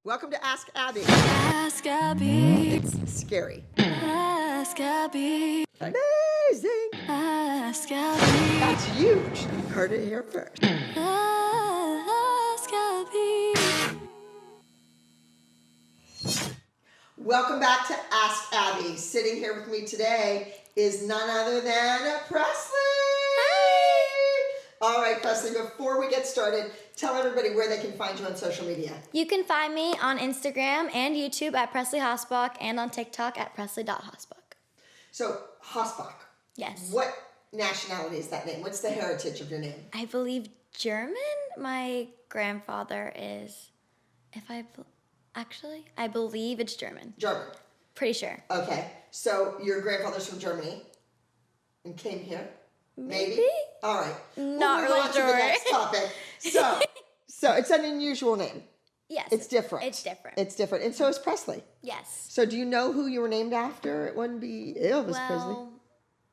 Welcome to Ask Abby. Ask Abby. It's scary. Ask Abby. Amazing. Ask Abby. That's huge. You heard it here first. Ask Abby. Welcome back to Ask Abby. Sitting here with me today is none other than Pressley. All right, Pressley, before we get started, tell everybody where they can find you on social media. You can find me on Instagram and YouTube at Pressley Hosbach and on TikTok at Pressley.Hosbach. So, Hosbach. Yes. What nationality is that name? What's the heritage of your name? I believe German. My grandfather is, I believe it's German. German. Pretty sure. Okay, so your grandfather's from Germany and came here? Maybe? All right. Not we'll move really on sure. to the next topic. So it's an unusual name. Yes. It's different. It's different. It's different. And so is Pressley. Yes. So do you know who you were named after? It wouldn't be Elvis Presley. Well,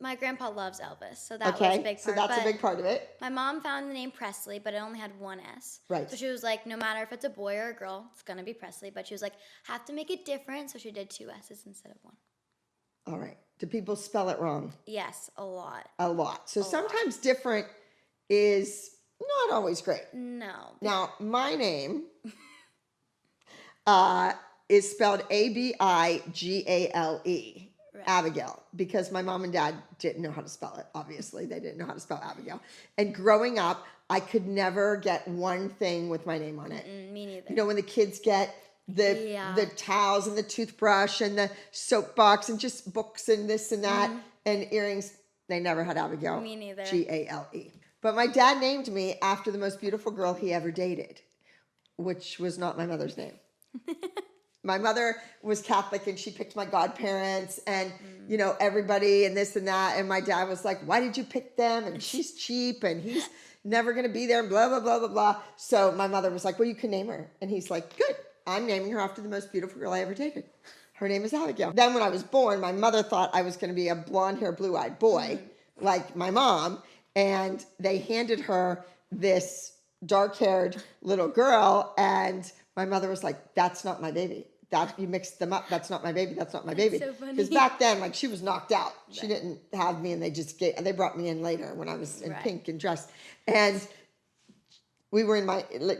my grandpa loves Elvis, so that was a big part. So that's a big part of it. My mom found the name Pressley, but it only had one S. Right. So she was like, no matter if it's a boy or a girl, it's going to be Pressley. But she was like, have to make it different, so she did two S's instead of one. All right. Do people spell it wrong? Yes, a lot. A lot. So sometimes different is not always great. No. Now, my name is spelled Abigale. Right. Abigail, because my mom and dad didn't know how to spell it. Obviously, they didn't know how to spell Abigail. And growing up, I could never get one thing with my name on it. Me neither. You know, when the kids get the towels and the toothbrush and the soap box and just books and this and that and earrings, they never had Abigail. Me neither. Gale. But my dad named me after the most beautiful girl he ever dated, which was not my mother's name. My mother was Catholic and she picked my godparents and, you know, everybody and this and that. And my dad was like, why did you pick them? And she's cheap and he's never going to be there and blah, blah, blah, blah, blah. So my mother was like, well, you can name her. And he's like, good. I'm naming her after the most beautiful girl I ever dated. Her name is Abigail. Then when I was born, my mother thought I was going to be a blonde-haired, blue-eyed boy like my mom. And they handed her this dark-haired little girl. And my mother was like, that's not my baby. That you mixed them up. That's not my baby. That's not my baby. So funny. Because back then, like she was knocked out. She didn't have me, and they brought me in later when I was in pink and dressed. And we were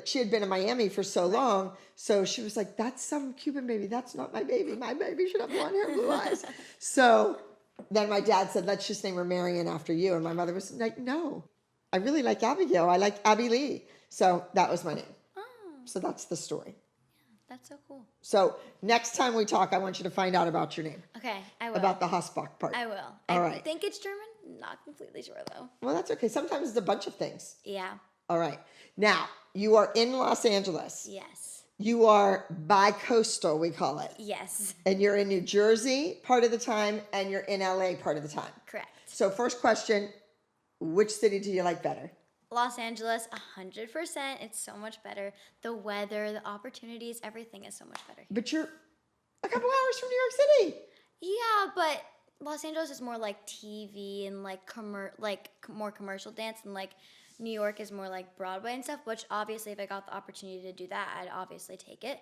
she had been in Miami for so long, so she was like, "That's some Cuban baby. That's not my baby. My baby should have blonde hair, blue eyes." So then my dad said, "Let's just name her Marion after you." And my mother was like, "No, I really like Abigail. I like Abby Lee." So that was my name. Oh. So that's the story. That's so cool. So next time we talk, I want you to find out about your name. Okay, I will. About the Hosbach part. I will. All I right. think it's German. Not completely sure, though. Well, that's okay. Sometimes it's a bunch of things. Yeah. All right. Now, you are in Los Angeles. Yes. You are bi-coastal, we call it. Yes. And you're in New Jersey part of the time, and you're in LA part of the time. Correct. So first question, which city do you like better? Los Angeles, 100%. It's so much better. The weather, the opportunities, everything is so much better. But you're a couple hours from New York City. Yeah, but Los Angeles is more like TV and like more commercial dance, and like New York is more like Broadway and stuff, which obviously if I got the opportunity to do that, I'd obviously take it.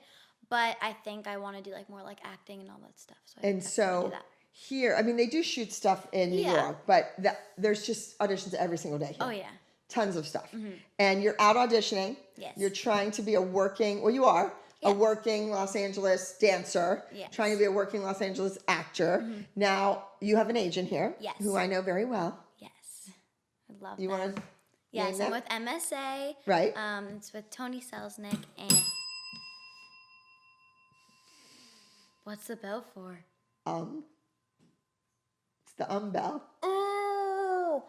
But I think I want to do like more like acting and all that stuff. So I And do so that. here, I mean, they do shoot stuff in New York, but there's just auditions every single day here. Oh, yeah. Tons of stuff. And you're out auditioning. Yes. You're trying to be a working Los Angeles dancer. Yes. Trying to be a working Los Angeles actor. Now, you have an agent here. Yes. Who I know very well. Yes. I love You that. want to Yes, name I'm that? with MSA. Right. It's with Tony Selznick and... What's the bell for? It's the bell. Oh!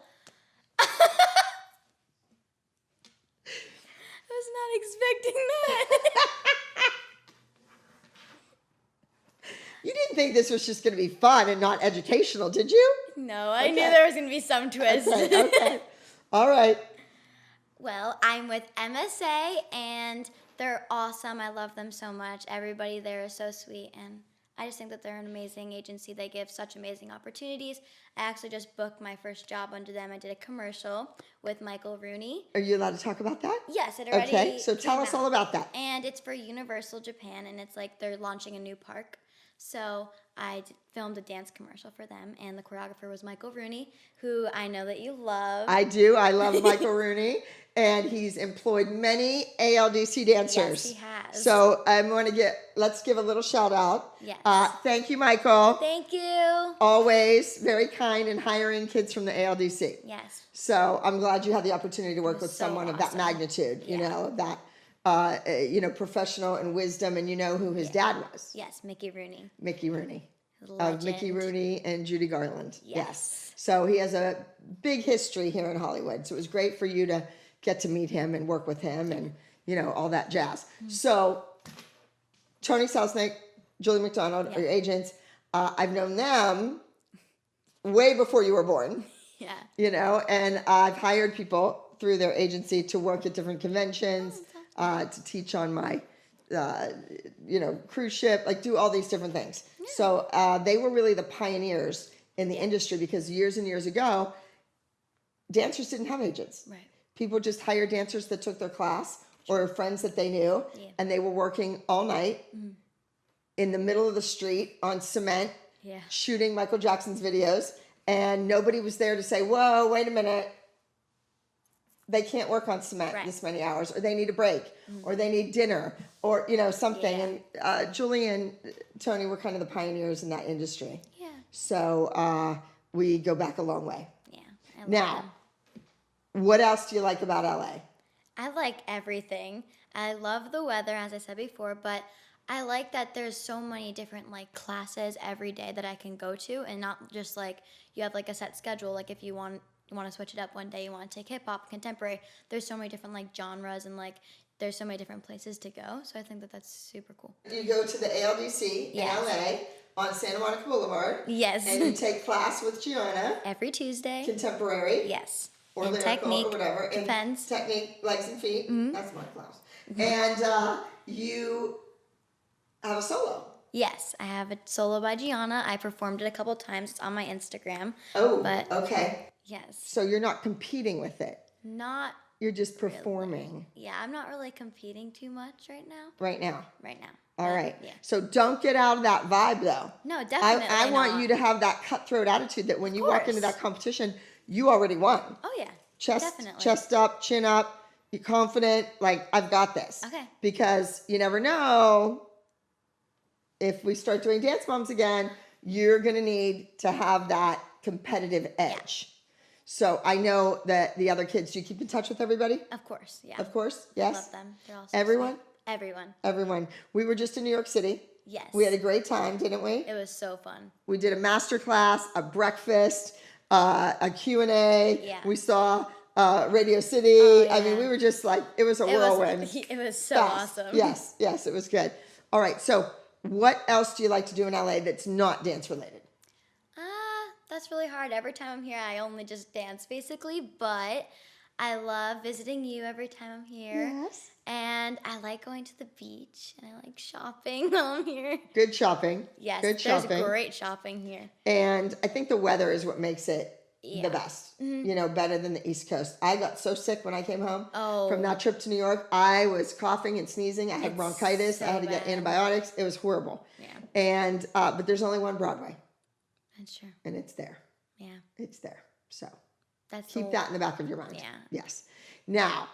I was not expecting that. You didn't think this was just going to be fun and not educational, did you? No, I knew there was going to be some twist. Okay. All right. Well, I'm with MSA, and they're awesome. I love them so much. Everybody there is so sweet, and I just think that they're an amazing agency. They give such amazing opportunities. I actually just booked my first job under them. I did a commercial with Michael Rooney. Are you allowed to talk about that? Yes, it already Okay, so tell came us out. all about that. And it's for Universal Japan, and it's like they're launching a new park. So I filmed a dance commercial for them, and the choreographer was Michael Rooney, who I know that you love. I do. I love Michael Rooney, and he's employed many ALDC dancers. Yes, he has. So let's give a little shout out. Yes. Thank you, Michael. Thank you. Always very kind in hiring kids from the ALDC. Yes. So I'm glad you had the opportunity to work with so someone of that awesome. magnitude, you Yeah. know, of that, professional and wisdom, and you know who his dad was. Yes, Mickey Rooney. Mickey Rooney. Of Legend. Mickey Rooney and Judy Garland. Yes. So he has a big history here in Hollywood. So it was great for you to get to meet him and work with him and, all that jazz. Mm-hmm. So Tony Selznick, Julie McDonald are your agents. I've known them way before you were born, Yeah. and I've hired people through their agency to work at different conventions, to teach on my cruise ship, like do all these different things. Yeah. So they were really the pioneers in the industry, because years and years ago, dancers didn't have agents. Right. People just hired dancers that took their class or friends that they knew, and they were working all night in the middle of the street on cement, shooting Michael Jackson's videos, and nobody was there to say, whoa, wait a minute. They can't work on cement this many hours, or they need a break, or they need dinner, or something. Yeah. And Julie and Tony were kind of the pioneers in that industry. Yeah. So we go back a long way. Yeah. I love Now, them. what else do you like about LA? I like everything. I love the weather, as I said before, but I like that there's so many different classes every day that I can go to, and not just you have a set schedule. Like if you want to switch it up one day, you want to take hip hop, contemporary. There's so many different genres, and there's so many different places to go. So I think that that's super cool. You go to the ALDC in LA on Santa Monica Boulevard. Yes. And you take class with Gianna. Every Tuesday. Contemporary. Yes. Or and lyrical technique. or whatever. Depends. And technique, legs and feet. That's my class. And you have a solo. Yes, I have a solo by Gianna. I performed it a couple times. It's on my Instagram. Oh, but okay. Yes. So you're not competing with it. Not. You're just performing. Really. Yeah, I'm not really competing too much right now. Right now. Right now. All right. Yeah. So don't get out of that vibe, though. No, definitely I want not. you to have that cutthroat attitude that when you walk into that competition, you already won. Oh, yeah. Chest up, chin up. You're confident. I've got this. Okay. Because you never know, if we start doing Dance Moms again, you're going to need to have that competitive edge. Yeah. So I know that the other kids, do you keep in touch with everybody? Of course, yeah. Of course, yes. I love them. They're all so everyone? sweet. Everyone. Everyone. We were just in New York City. Yes. We had a great time, didn't we? It was so fun. We did a master class, a breakfast, a Q&A. Yeah. We saw Radio City. Oh, yeah. I mean, we were just it was a whirlwind. It was so fast. awesome. Yes, it was good. All right, so what else do you like to do in LA that's not dance related? That's really hard. Every time I'm here, I only just dance, basically, but I love visiting you every time I'm here. Yes. And I like going to the beach, and I like shopping while I'm here. Good shopping. Yes, Good shopping. There's great shopping here. And I think the weather is what makes it the best, better than the East Coast. I got so sick when I came home from that trip to New York. I was coughing and sneezing. I had bronchitis. So I had to get antibiotics. It was horrible. Yeah. And but there's only one Broadway. That's true. And it's there. Yeah. It's there. So That's keep that in the back of your mind. Yeah. Yes. Now,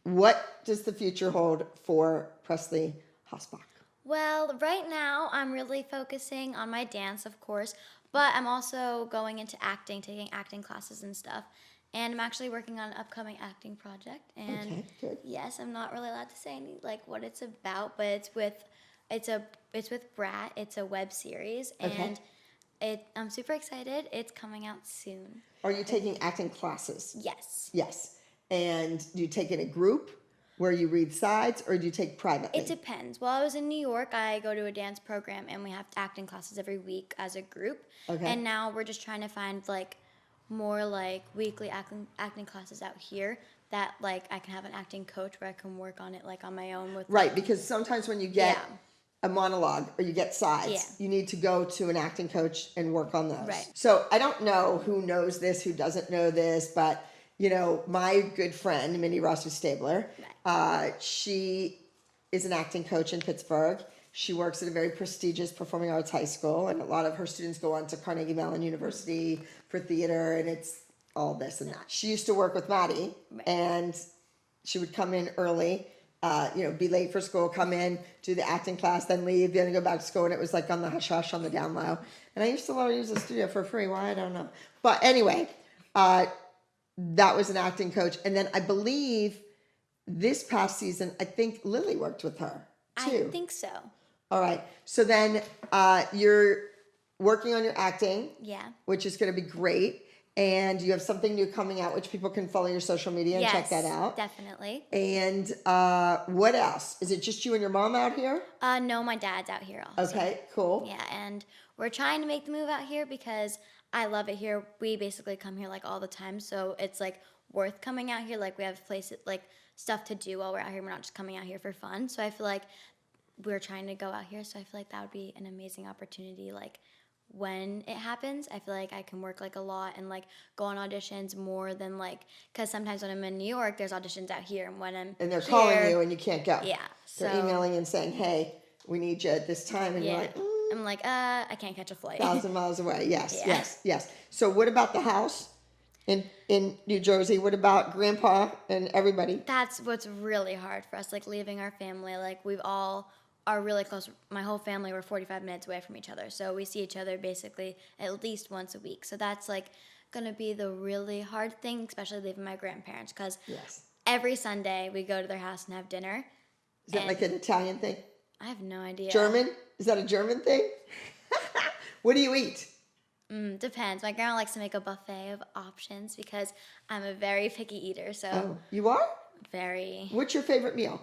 what does the future hold for Pressley Hosbach? Well, right now I'm really focusing on my dance, of course, but I'm also going into acting, taking acting classes and stuff. And I'm actually working on an upcoming acting project. And okay, good. Yes, I'm not really allowed to say any what it's about, but it's with Brat. It's a web series, and I'm super excited. It's coming out soon. Are you taking acting classes? Yes. Yes. And do you take in a group where you read sides, or do you take privately? It depends. While I was in New York, I go to a dance program, and we have acting classes every week as a group. Okay. And now we're just trying to find more weekly acting classes out here that I can have an acting coach where I can work on it on my own with. Right, because sometimes when you get a monologue or you get sides, Yeah. you need to go to an acting coach and work on those. Right. So I don't know who knows this, who doesn't know this, but you know, my good friend, Minnie Rossi Stabler, she is an acting coach in Pittsburgh. She works at a very prestigious performing arts high school, and a lot of her students go on to Carnegie Mellon University for theater, and it's all this and that. She used to work with Maddie, and she would come in early, be late for school, come in, do the acting class, then leave, then go back to school, and it was like on the hush hush on the down low. And I used to let her use the studio for free. Why? I don't know. But anyway, that was an acting coach. And then I believe this past season, I think Lily worked with her too. I think so. All right. So then you're working on your acting. Yeah. Which is going to be great. And you have something new coming out, which people can follow your social media and check that out. Definitely. And what else? Is it just you and your mom out here? No, my dad's out here also. Okay, cool. Yeah, and we're trying to make the move out here because I love it here. We basically come here like all the time, so it's like worth coming out here. Like we have places, like stuff to do while we're out here. We're not just coming out here for fun. So I feel like we're trying to go out here. So I feel like that would be an amazing opportunity. Like when it happens, I feel like I can work like a lot and like go on auditions more than like, because sometimes when I'm in New York, there's auditions out here, and when I'm And they're here, calling you and you can't go. Yeah, They're so emailing and saying, hey, we need you at this time. And you're like, I'm like, I can't catch a flight. 1,000 miles away. Yes, Yeah. yes. So what about the house in New Jersey? What about Grandpa and everybody? That's what's really hard for us, like leaving our family. Like we've all are really close. My whole family, we're 45 minutes away from each other. So we see each other basically at least once a week. So that's like going to be the really hard thing, especially leaving my grandparents, because every Sunday we go to their house and have dinner. Is that like an Italian thing? I have no idea. German? Is that a German thing? What do you eat? Depends. My grandma likes to make a buffet of options because I'm a very picky eater. So Oh, you are? very What's your favorite meal?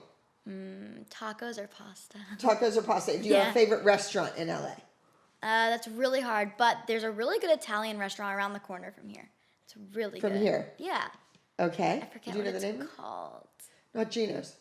tacos or pasta. Tacos or pasta? Do you have a favorite restaurant in LA? That's really hard, but there's a really good Italian restaurant around the corner from here. It's really good. From here? Yeah. Okay. I forget Do you what know the it's name? called. Not Gino's.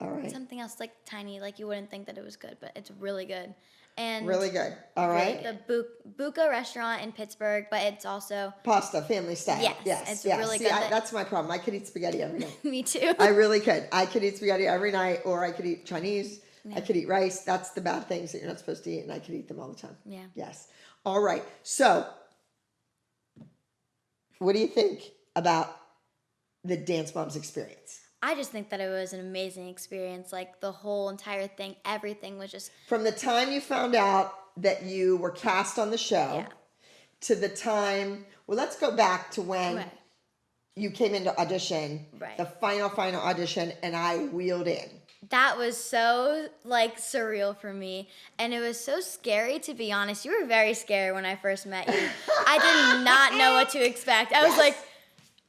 All right. Something else like tiny, like you wouldn't think that it was good, but it's really good. And Really good. All right. the Buca restaurant in Pittsburgh, but it's also Pasta, family style. Yes, it's really See, good. that's my problem. I could eat spaghetti every night. me too. I really could. I could eat spaghetti every night, or I could eat Chinese. I could eat rice. That's the bad things that you're not supposed to eat, and I could eat them all the time. Yeah. Yes. All right. So, what do you think about the Dance Moms experience? I just think that it was an amazing experience. Like the whole entire thing, everything was just From the time you found out that you were cast on the show to the time, well, let's go back to when you came into audition, the final audition, and I wheeled in. That was so like surreal for me, and it was so scary, to be honest. You were very scary when I first met you. I did not know what to expect. I was like,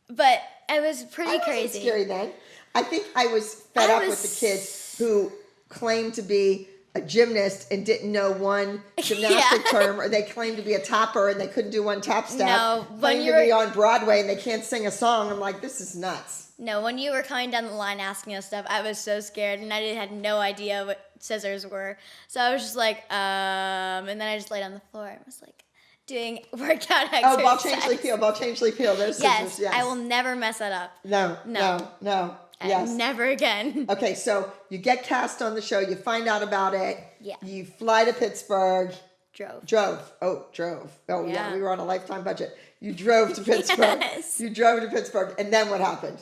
but it was pretty crazy. Wasn't scary then. I think I was fed up with the kids who claimed to be a gymnast and didn't know one gymnastic term, or they claimed to be a tapper and they couldn't do one tap step. No, claimed to be on Broadway and they can't sing a song. I'm like, this is nuts. No, when you were coming down the line asking us stuff, I was so scared, and I had no idea what scissors were. So I was just like, and then I just laid on the floor and was like doing workout exercises. Oh, ball change, leap, heel. There's scissors. Yes, I will never mess that up. No. Yes. Never again. Okay, so you get cast on the show, you find out about it. Yeah. You fly to Pittsburgh. Drove. Oh, yeah, we were on a lifetime budget. You drove to Pittsburgh. Yes. You drove to Pittsburgh, and then what happened?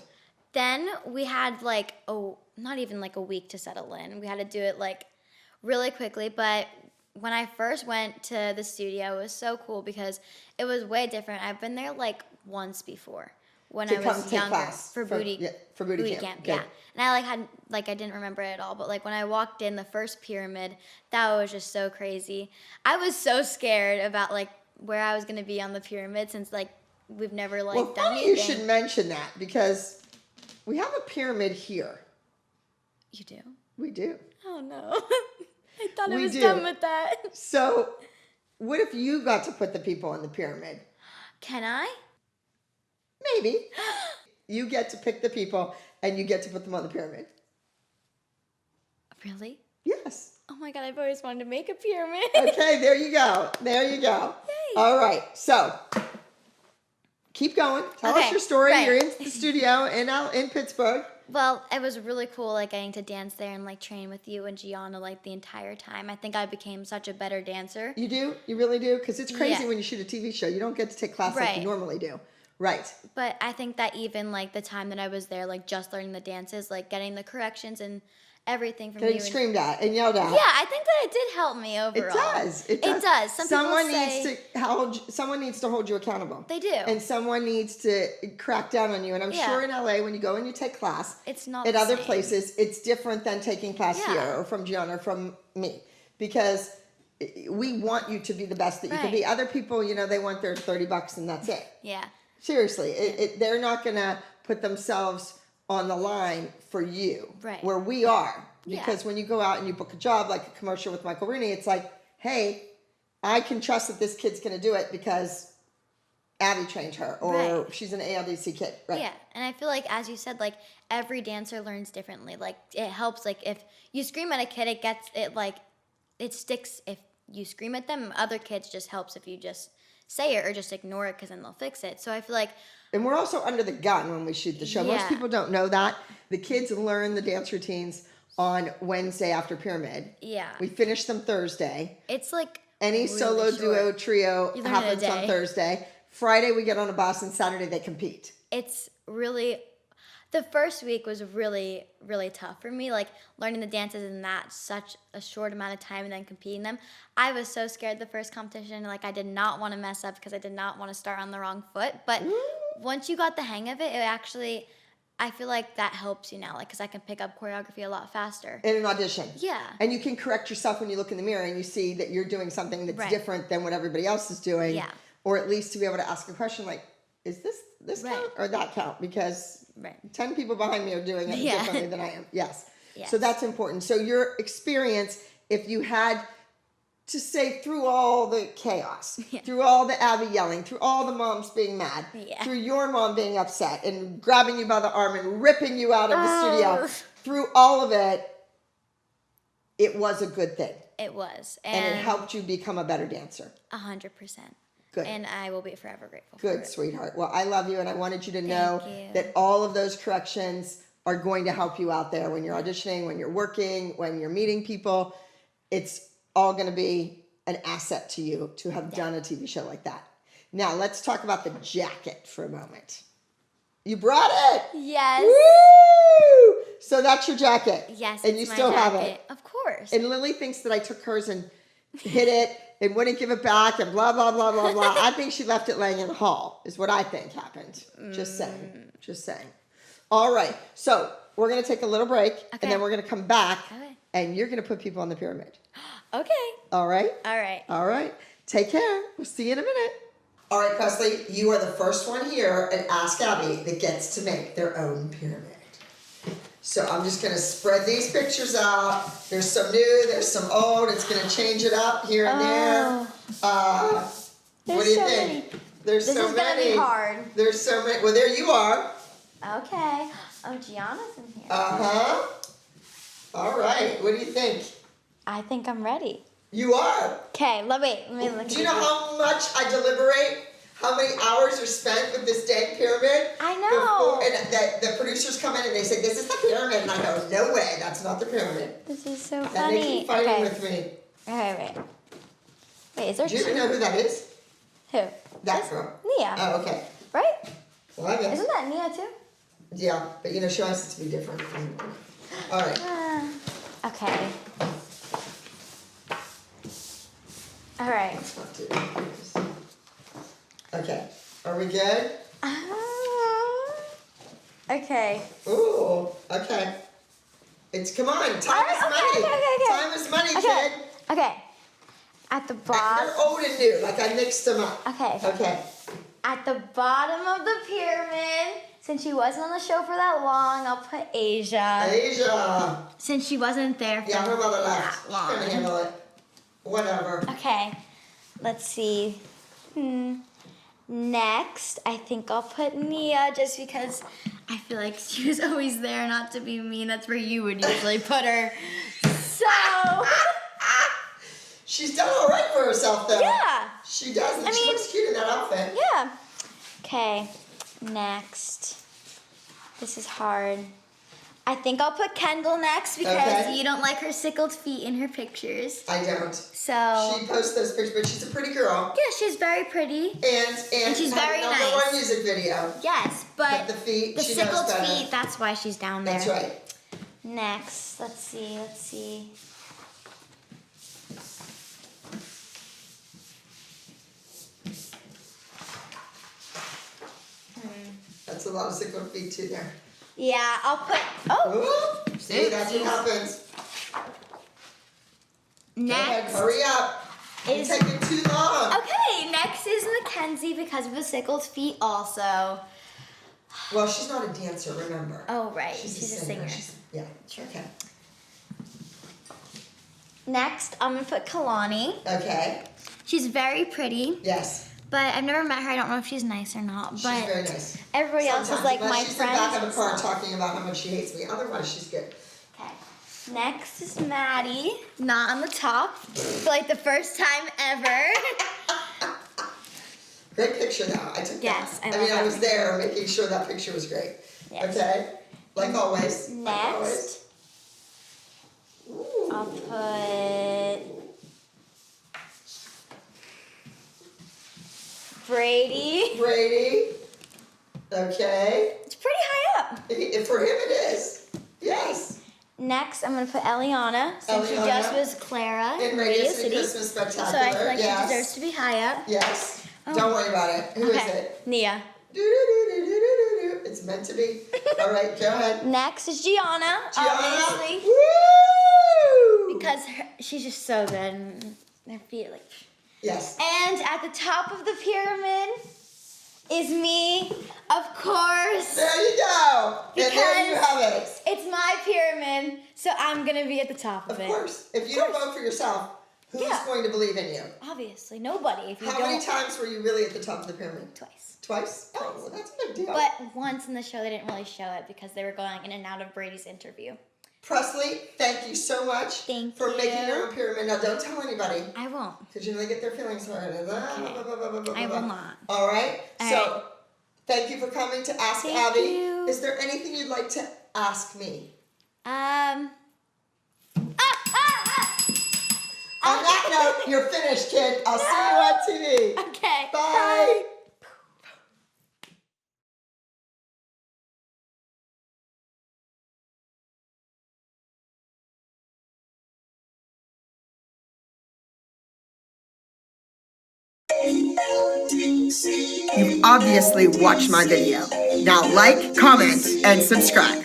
Then we had like, not even like a week to settle in. We had to do it like really quickly, but when I first went to the studio, it was so cool because it was way different. I've been there like once before when I was younger for booty camp. Yeah, and I I didn't remember it at all, but like when I walked in the first pyramid, that was just so crazy. I was so scared about like where I was gonna be on the pyramid, since like we've never done anything. You should mention that because we have a pyramid here. You do? We do. Oh no. I thought I was done with that. So, what if you got to put the people on the pyramid? Can I? Maybe. You get to pick the people and you get to put them on the pyramid. Really? Yes. Oh my God, I've always wanted to make a pyramid. Okay, there you go. There you go. Yay. All right, so keep going. Tell us Okay, your story. right. You're in the studio in Pittsburgh. Well, it was really cool, like, getting to dance there and, like, train with you and Gianna, like, the entire time. I think I became such a better dancer. You do? You really do? Because it's crazy Yeah. when you shoot a TV show. You don't get to take class like Right. you normally do. Right. But I think that even, like, the time that I was there, like, just learning the dances, like, getting the corrections and everything from Getting you. screamed at and yelled at. Yeah, I think that it did help me It overall. does. It does. It does. Some someone people needs say, someone needs to hold you accountable. They do. And someone needs to crack down on you. And I'm Yeah. sure in LA when you go and you take class, It's not at the other same. places, it's different than taking class Yeah. here or from Gianna or from me. Because we want you to be the best that you can be. Right. Other people, they want their $30 and that's it. Yeah. Seriously, they're not going to put themselves on the line for you. Right. Where we are. Yeah. Because when you go out and you book a job, like a commercial with Michael Rooney, it's like, hey, I can trust that this kid's going to do it because Abby trained her or Right. she's an ALDC kid. Right. Yeah, and I feel like, as you said, like, every dancer learns differently. Like, it helps, like, if you scream at a kid, it sticks if you scream at them. Other kids just helps if you just say it or just ignore it because then they'll fix it. So I feel like, And we're also under the gun when we shoot the show. Most Yeah. people don't know that. The kids learn the dance routines on Wednesday after Pyramid. yeah, We finish them Thursday. it's like Any really solo, short. duo, trio You learn in a happens on day. Thursday. Friday we get on a bus and Saturday they compete. It's really, the first week was really, really tough for me, like, learning the dances in that such a short amount of time and then competing them. I was so scared the first competition, like, I did not want to mess up because I did not want to start on the wrong foot, but once you got the hang of it, it actually, I feel like that helps you now, like, because I can pick up choreography a lot faster. In an audition. Yeah. And you can correct yourself when you look in the mirror and you see that you're doing something that's Right. different than what everybody else is doing. Yeah. Or at least to be able to ask a question like, is this Right. count or that count? Because Right. 10 people behind me are doing it Yeah. differently than I am. Yes. Yes. So that's important. So your experience, if you had to say through all the chaos, Yeah. through all the Abby yelling, through all the moms being mad, Yeah. through your mom being upset and grabbing you by the arm and ripping you out of the studio, Oh. through all of it, it was a good thing. It was. And it helped you become a better dancer. 100%. Good. And I will be forever grateful for Good, it. sweethart. Well, I love you, and I wanted you to know you. that all of those corrections are going to help you out there when you're auditioning, when you're working, when you're meeting people. It's all going to be an asset to you to have done a TV show like that. Now, let's talk about the jacket for a moment. You brought it! Yes. Woo! So that's your jacket. Yes, And it's you my still have jacket. it. Of course. And Lily thinks that I took hers and hid it and wouldn't give it back and blah, blah, blah, blah, blah. I think she left it laying in the hall is what I think happened. Just saying. Just saying. All right. So we're going to take a little break and Okay. then we're going to come back Okay. and you're going to put people on the pyramid. Okay. All right? All right. All right. Take care. We'll see you in a minute. All right, Pressley, you are the first one here at Ask Abby that gets to make their own pyramid. So I'm just going to spread these pictures out. There's some new, there's some old. It's going to change it up here and there. What do you so think? many. There's This so is gonna many. be hard. There's so many. Well, there you are. Okay. Oh, Gianna's in here. Uh-huh. All right. What do you think? I think I'm ready. You are. Okay, let me look. Do you know how much I deliberate? How many hours are spent with this dang pyramid? I know. And the producers come in and they say, this is the pyramid. And I go, no way, that's not the pyramid. This is so And funny. they keep fighting okay. with me. Okay, wait, is there Do you two? even know who that is? Who? That girl. Nia. Oh, okay. Right? Well, I guess. Isn't that Nia too? Yeah, but she wants it to be different. All right. Okay. All right. Let's not do this. Okay. Are we good? Okay. Ooh, okay. Come on. Time is Okay, money. okay. Time is money, Okay. kid. Okay. At the They're bottom. old and new. Like I mixed them up. Okay. Okay. At the bottom of the pyramid, since she wasn't on the show for that long, I'll put Asia. Asia. Since she wasn't there for Yeah, her mother left. that She's long. gonna handle it. Whatever. Okay. Let's see. Next, I think I'll put Nia just because I feel like she was always there, not to be mean. That's where you would usually put her. So She's done all right for herself, though. yeah. She does. And I she mean- looks cute in that outfit. Yeah. Okay, next. This is hard. I think I'll put Kendall next because Okay. you don't like her sickled feet in her pictures. I don't. So She posts those pictures, but she's a pretty girl. yeah, she's very pretty. And she's had very a number nice. one music video. Yes, but But the feet, the she knows sickled better. feet, that's why she's down there. That's right. Next, let's see. That's a lot of sickled feet too there. Yeah, I'll put, Ooh, see, that's what happens. Go ahead, next. hurry up. You're Is- taking too long. Okay, next is Mackenzie because of the sickled feet also. Well, she's not a dancer, remember. Oh, right, She's a singer. Yeah, Sure. okay. Next, I'm gonna put Kalani. Okay, She's very pretty, yes. but I've never met her. I don't know if she's nice or not, She's but very nice. everybody else is Sometimes, like unless my she's in the back friends. of the car talking about how much she hates me. Otherwise, she's good. Okay. Next is Maddie, not on the top, for like the first time ever. Great picture, though. I took Yes, that. I I mean, love I that was there making sure that picture was great. Yes. Okay, like always. Like always. Next, Ooh. I'll put Brady. Brady. Okay. It's pretty high up. For him, it is. Yes. Next, I'm gonna put Eliana, since she Eliana. just was Clara In Radio City Christmas Spectacular. So I feel like yes. she deserves to be high up. Yes. Oh. Don't worry about it. Who is Okay, it? Nia. Do-do-do-do-do-do-do. It's meant to be. All right, go ahead. Next is Gianna, obviously, Woo! because she's just so good. And her feet, like. Yes. And at the top of the pyramid is me, of course. There you go. And there you Because- have it. It's my pyramid, so I'm gonna be at the top of Of it. course. If you don't vote for yourself, who's Yeah. going to believe in you? Obviously, nobody. If you How don't. many times were you really at the top of the pyramid? Twice. Twice? Oh, well, that's a big deal. But once in the show, they didn't really show it because they were going in and out of Brady's interview. Presley, thank you so much Thank for making you. your own pyramid. Now, don't tell anybody. I won't. Because you know they get their feelings hurt. I will not. All right? All So, right. thank you for coming to Ask Thank Abby. you. Is there anything you'd like to ask me? Ah! On that note, you're finished, kid. I'll see you on TV. Okay. Bye. You've obviously watched my video. Now like, comment, and subscribe.